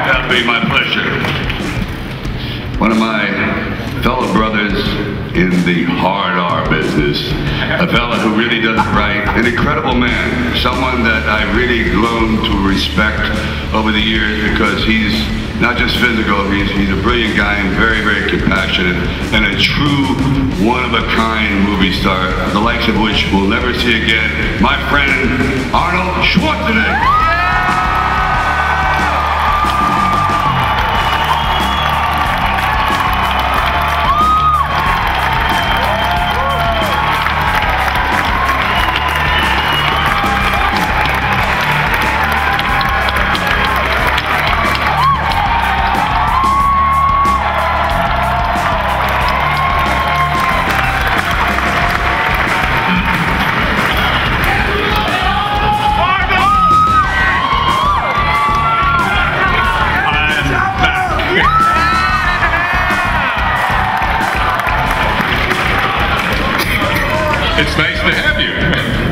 That'll be my pleasure. One of my fellow brothers in the hard R business, a fella who really does it right, an incredible man, someone that I really grown to respect over the years because he's not just physical, he's a brilliant guy and very, very compassionate and a true one-of-a-kind movie star, the likes of which we'll never see again, my friend Arnold Schwarzenegger. It's nice to have you.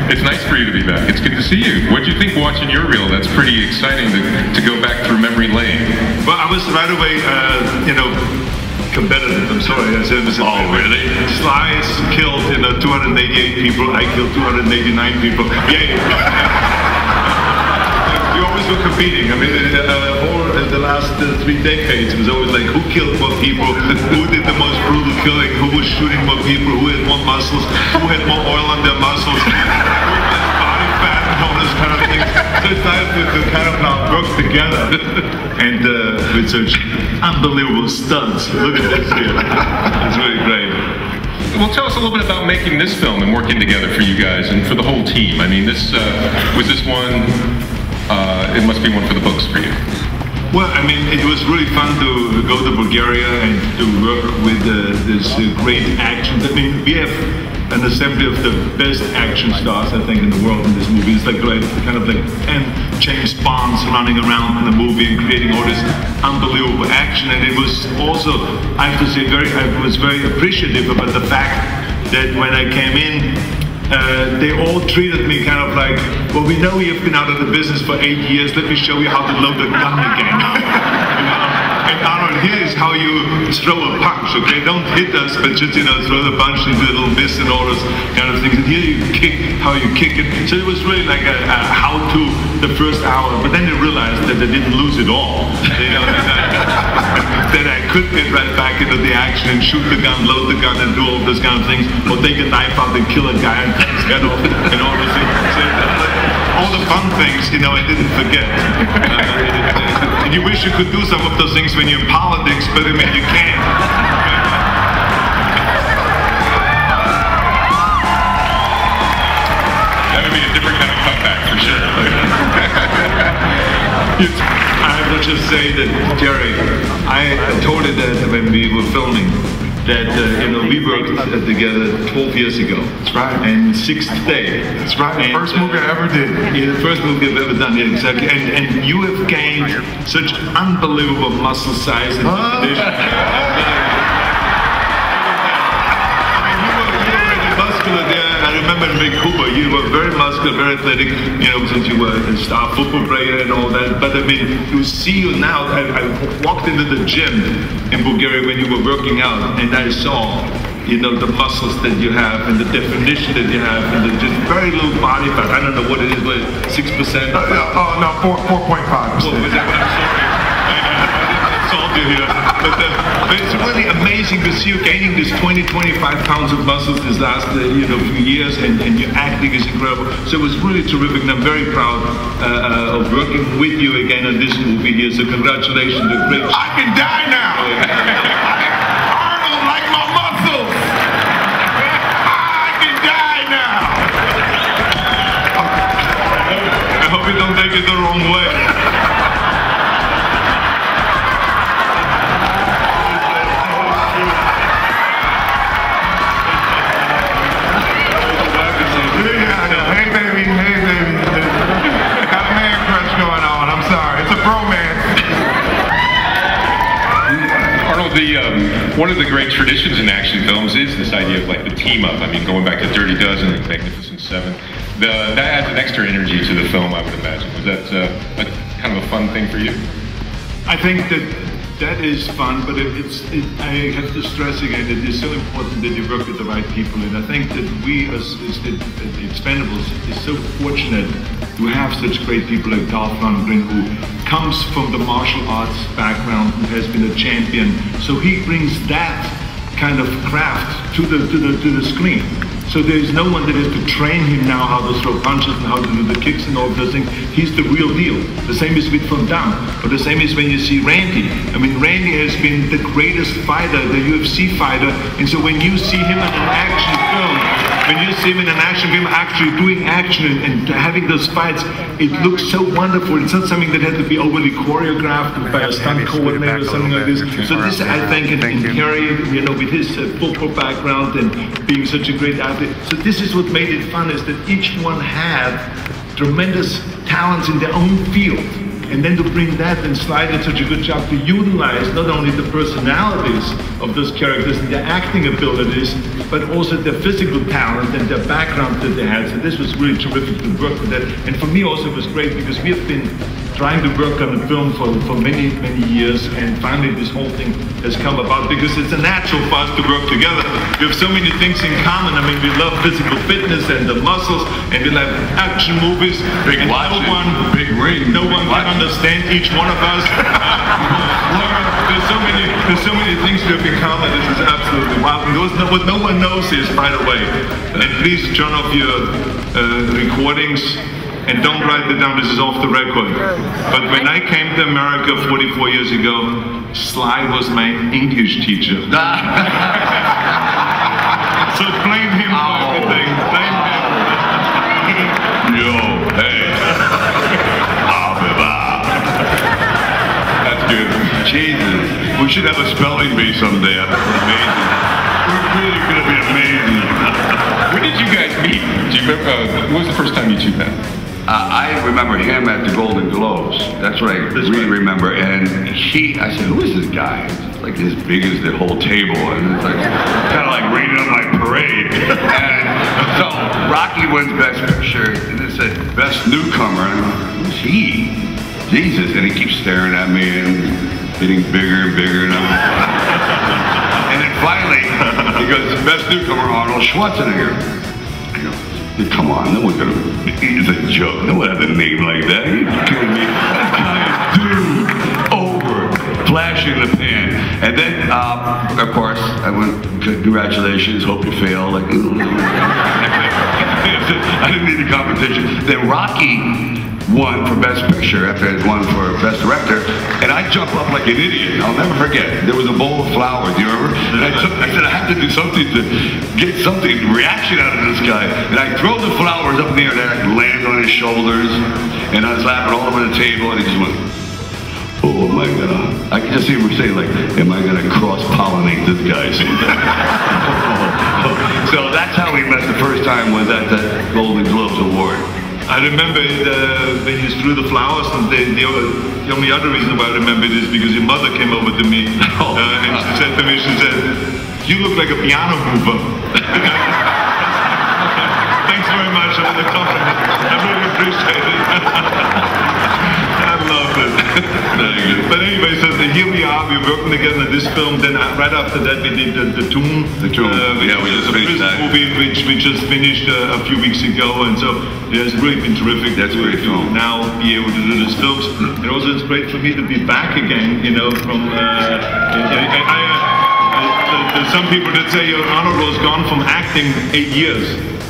It's nice for you to be back. It's good to see you. What do you think watching your reel? That's pretty exciting to go back through memory lane. Well, I was right away, competitive. I'm sorry. I said this. Oh, really? Slice killed, 288 people. I killed 289 people. Yay! We always were competing. I mean, the last 3 decades, it was always like, who killed more people, who did the most brutal killing, who was shooting more people, who had more muscles, who had more oil on their muscles, who had less body fat, and all those kind of things. So it's nice to kind of now work together and with such unbelievable stunts. Look at this here. It's really great. Well, tell us a little bit about making this film and working together for you guys and for the whole team. I mean, this was this one. It must be one for the books for you. Well, I mean, it was really fun to go to Bulgaria and to work with this great action. I mean, we have an assembly of the best action stars, I think, in the world in this movie. It's like kind of like 10 James Bonds running around in the movie and creating all this unbelievable action. And it was also, I have to say, I was very appreciative about the fact that when I came in, they all treated me kind of like, well, we know you've been out of the business for 8 years, let me show you how to load a gun again. And Arnold, here is how you throw a punch, okay? Don't hit us, but just, throw the punch and do a little miss and all those kind of things. And here you kick, how you kick it. So it was really like a how-to the first hour, but then they realized that they didn't lose it all. That I could get right back into the action and shoot the gun, load the gun, and do all those kind of things, or take a knife out and kill a guy and cut his head off, and all those things. So, all the fun things, I didn't forget. And you wish you could do some of those things when you're in politics, but I mean, you can't. That would be a different kind of comeback for sure. I have to just say that, Jerry, I told you that when we were filming, that we worked together 12 years ago. That's right. And 6th day. That's right. The first movie I ever did. Yeah, the first movie I've ever done. Yeah, exactly. And you have gained such unbelievable muscle size and definition. I remember in Vancouver, you were very muscular, very athletic, since you were a star football player and all that. But I mean, to see you now, I walked into the gym in Bulgaria when you were working out, and I saw, the muscles that you have and the definition that you have, and the just very low body fat. I don't know what it is, but 6%? No, 4.5%. But it's really amazing to see you gaining this 20-25 pounds of muscles this last few years, and your acting is incredible. So it was really terrific, and I'm very proud of working with you again on this movie here. So congratulations, the great. I can die now. Arnold, like my muscles. I can die now. I hope you don't take it the wrong way. One of the great traditions in action films is this idea of like the team up. I mean, going back to Dirty Dozen and Magnificent Seven, that adds an extra energy to the film, I would imagine. Was that kind of a fun thing for you? I think that is fun, but I have to stress again, it is so important that you work with the right people, and I think that we as the Expendables is so fortunate to have such great people like Dolph Lundgren, who comes from the martial arts background, who has been a champion, so he brings that kind of craft to the screen. So there is no one that has to train him now how to throw punches and how to do the kicks and all of those things. He's the real deal. The same is with Van Damme, but the same is when you see Randy. I mean, Randy has been the greatest fighter, the UFC fighter, and so when you see him in an action film, actually doing action and having those fights, it looks so wonderful. It's not something that had to be overly choreographed by a stunt coordinator or something like this. So this, I think, in Kerry, you know, with his football background and being such a great athlete. So this is what made it fun, is that each one had tremendous talents in their own field. And then to bring that and Sly did such a good job to utilize not only the personalities of those characters and their acting abilities, but also their physical talent and their background that they had. So this was really terrific to work with that. And for me also it was great because we have been trying to work on the film for many, many years, and finally this whole thing has come about because it's a natural for us to work together. We have so many things in common. I mean, we love physical fitness and the muscles, and we love action movies. Big watching, big ring. No one can understand each one of us. There's so many things we have in common. This is absolutely wild. And what no one knows is, by the way, and please turn off your recordings. And don't write it down, this is off the record. But when I came to America 44 years ago, Sly was my English teacher. So blame him for everything. Blame him. Yo, hey. That's good. Jesus. We should have a spelling bee someday. That's amazing. We're really gonna be amazing. When did you guys meet? Do you remember, when was the first time you two met? I remember him at the Golden Globes. That's what I really remember. And I said, who is this guy? It's like as big as the whole table. And it's like, kind of like raining on my parade. And so Rocky wins Best Picture. And it said, Best Newcomer. And I'm like, who's he? Jesus. And he keeps staring at me and getting bigger and bigger. And then finally, he goes, Best Newcomer, Arnold Schwarzenegger. I go, come on, no one's gonna, it's a joke. No one has a name like that. Are you kidding me? That guy is over, flash in the pan. And then, of course, I went, congratulations, hope you fail. Like, I didn't need the competition. Then Rocky won for Best Picture after I had won for Best Director, and I jump up like an idiot. I'll never forget. There was a bowl of flowers, do you remember? And I said, I have to do something to get something, reaction out of this guy. And I throw the flowers up in the air, and I land on his shoulders, and I was laughing all over the table, and he just went, oh, am I gonna, I can just see him saying like, am I gonna cross-pollinate this guy? So that's how we met the first time, was at the Golden Globes Award. I remember when you threw the flowers, and the only other reason why I remember it is because your mother came over to me and she said to me, you look like a piano mover. Thanks very much for the compliment. I really appreciate it. I love it. But anyway, so here we are, we're working together in this film. Then right after that we did the Tomb. The Tomb, yeah, we just finished that movie, which we just finished a few weeks ago, and so it's really been terrific. That's a great film. Now be able to do these films, and also it's great for me to be back again. You know, from some people that say Arnold was gone from acting 8 years.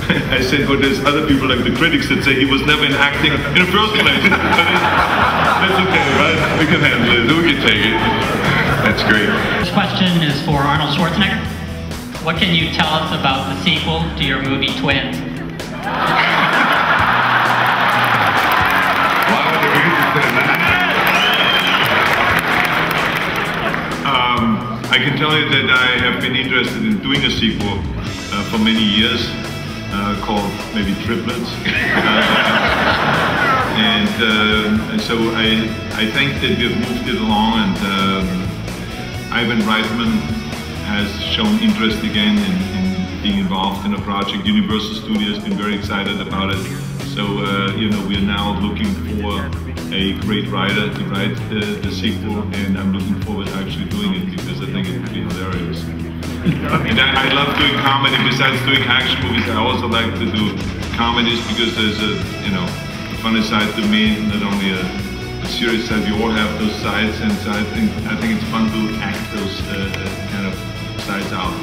I said, well, there's other people like the critics that say he was never in acting in the first place. But that's okay, right? We can handle it. We can take it. That's great. This question is for Arnold Schwarzenegger. What can you tell us about the sequel to your movie Twins? Why would you be interested in that? I can tell you that I have been interested in doing a sequel for many years. Called maybe Triplets, and so I think that we've moved it along, and Ivan Reitman has shown interest again in being involved in a project. Universal Studios has been very excited about it, so you know, we are now looking for a great writer to write the sequel, and I'm looking forward to actually doing it because I think it would be hilarious. And I love doing comedy. Besides doing action movies, I also like to do comedies because there's a funny side to me, not only a serious side. You all have those sides, and so I think it's fun to act those kind of sides out.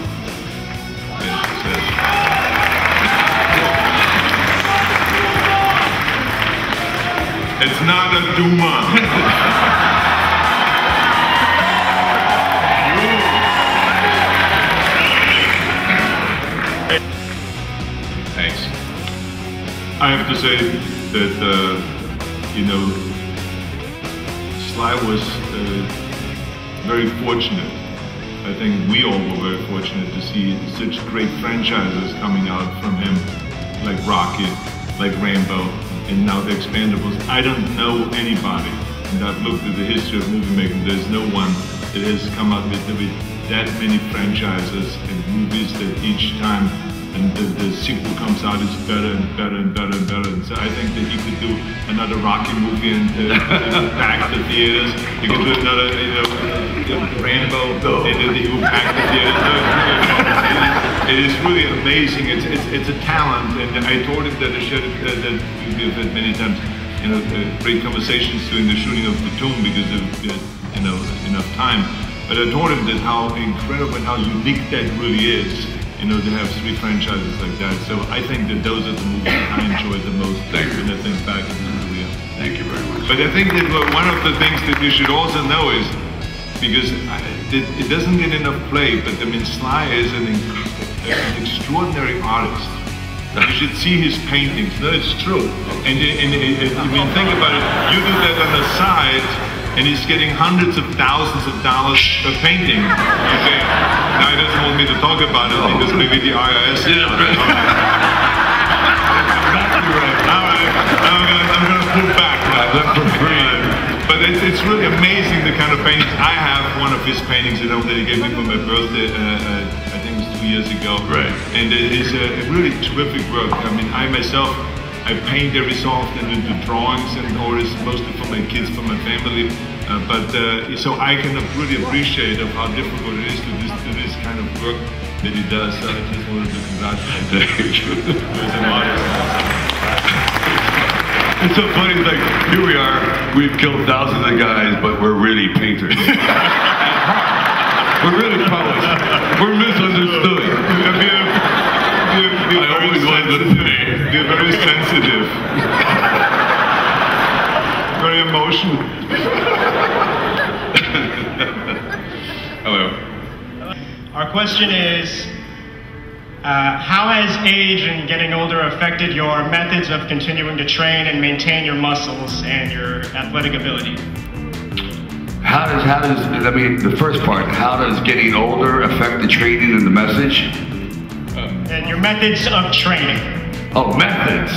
It's not a Duma. Thanks. I have to say that, Sly was very fortunate. I think we all were very fortunate to see such great franchises coming out from him, like Rocky, like Rambo, and now the Expendables. I don't know anybody, and I've looked at the history of movie making, there's no one that has come out with that many franchises and movies that each time and the sequel comes out is better and better and better and better. And so I think that he could do another Rocky movie and pack the theaters. He could do another, Rambo, and he would pack the theaters. It is really amazing. It's a talent, and I told him that that we've had many times, great conversations during the shooting of Platoon because of enough time. But I told him that how incredible and how unique that really is. To have 3 franchises like that. So I think that those are the movies that I enjoy the most. Thank you. When I think back in his career. Thank you very much. But I think that one of the things that you should also know is, because it doesn't get enough play, but I mean, Sly is an extraordinary artist. You should see his paintings. No, it's true. And I mean, think about it. You do that on the side, and he's getting hundreds of thousands of dollars a painting. Okay. Now he doesn't want me to talk about it because maybe the IRS. Yeah, right. Exactly right. I'm gonna pull back. That's for free. But it's really amazing the kind of paintings. I have one of his paintings that he gave me for my birthday. I think it was 2 years ago. Right. And it is a really terrific work. I mean, I myself, I paint every so often into drawings and always mostly for my kids, for my family. So I can really appreciate of how difficult it is to do this kind of work that he does. So I just wanted to congratulate him as an artist. It's so funny, like, here we are, we've killed thousands of guys, but we're really painters. We're really poets. We're misunderstood. I always wanted to say. You're very sensitive. Very emotional. Hello. Our question is, how has age and getting older affected your methods of continuing to train and maintain your muscles and your athletic ability? How does, I mean, the first part, how does getting older affect the training and the message? And your methods of training. Oh, methods.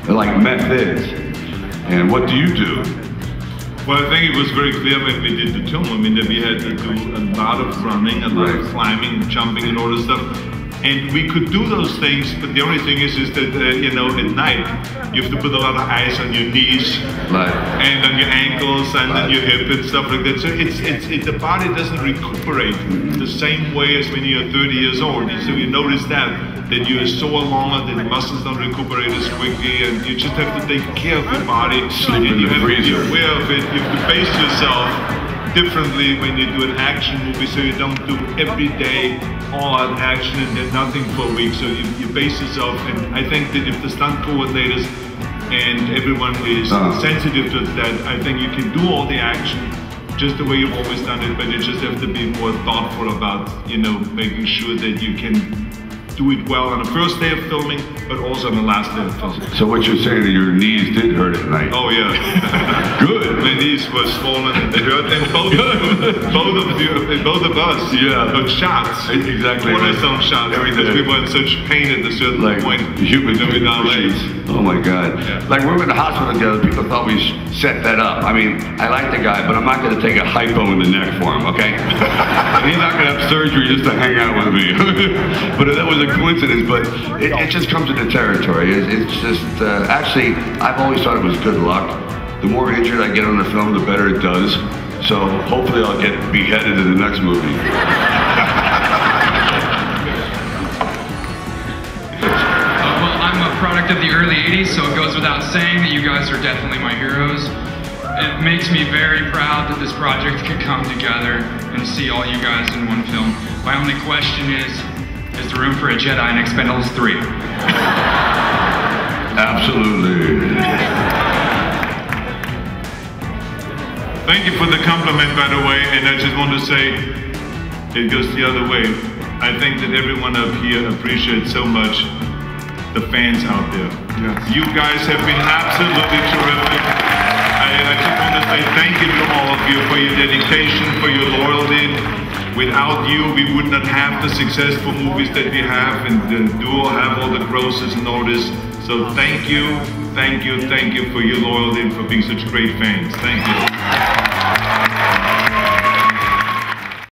Like methods. And what do you do? Well, I think it was very clear when we did the tomb. I mean, that we had to do a lot of running, a lot of climbing, jumping, and all this stuff. And we could do those things, but the only thing is that, at night, you have to put a lot of ice on your knees, and on your ankles, and on your hip, and stuff like that. So the body doesn't recuperate the same way as when you're 30 years old. So you notice that you're sore longer, that the muscles don't recuperate as quickly, and you just have to take care of your body. Sleep in the freezer. You have to be aware of it. You have to pace yourself differently when you do an action movie, so you don't do every day all-out action and then nothing for a week. So you base yourself, and I think that if the stunt coordinators and everyone is sensitive to that, I think you can do all the action just the way you've always done it, but you just have to be more thoughtful about, making sure that you can do it well on the first day of filming, but also on the last day of filming. So what you're saying, that your knees did hurt at night? Oh yeah. Good. My knees were swollen and they hurt, and both of us got shots. Exactly. Cortisone shots, because we were in such pain at a certain point. Human legs. Oh my God. Yeah. Like, we were in the hospital together, people thought we set that up. I mean, I like the guy, but I'm not going to take a hypo in the neck for him, okay? He's not going to have surgery just to hang out with me. But that was a coincidence, but it just comes with the territory. It's just, actually, I've always thought it was good luck. the more injured I get on the film, the better it does. So hopefully I'll get beheaded in the next movie. Well, I'm a product of the early 80s, so it goes without saying that you guys are definitely my heroes. It makes me very proud that this project could come together and see all you guys in one film. My only question is there room for a Jedi in Expendables 3? Absolutely. Thank you for the compliment, by the way, and I just want to say it goes the other way. I think that everyone up here appreciates so much the fans out there. Yes. You guys have been absolutely terrific. I just want to say thank you to all of you for your dedication, for your loyalty. Without you, we would not have the successful movies that we have, and the duo have all the grosses and all this. So thank you for your loyalty and for being such great fans. Thank you.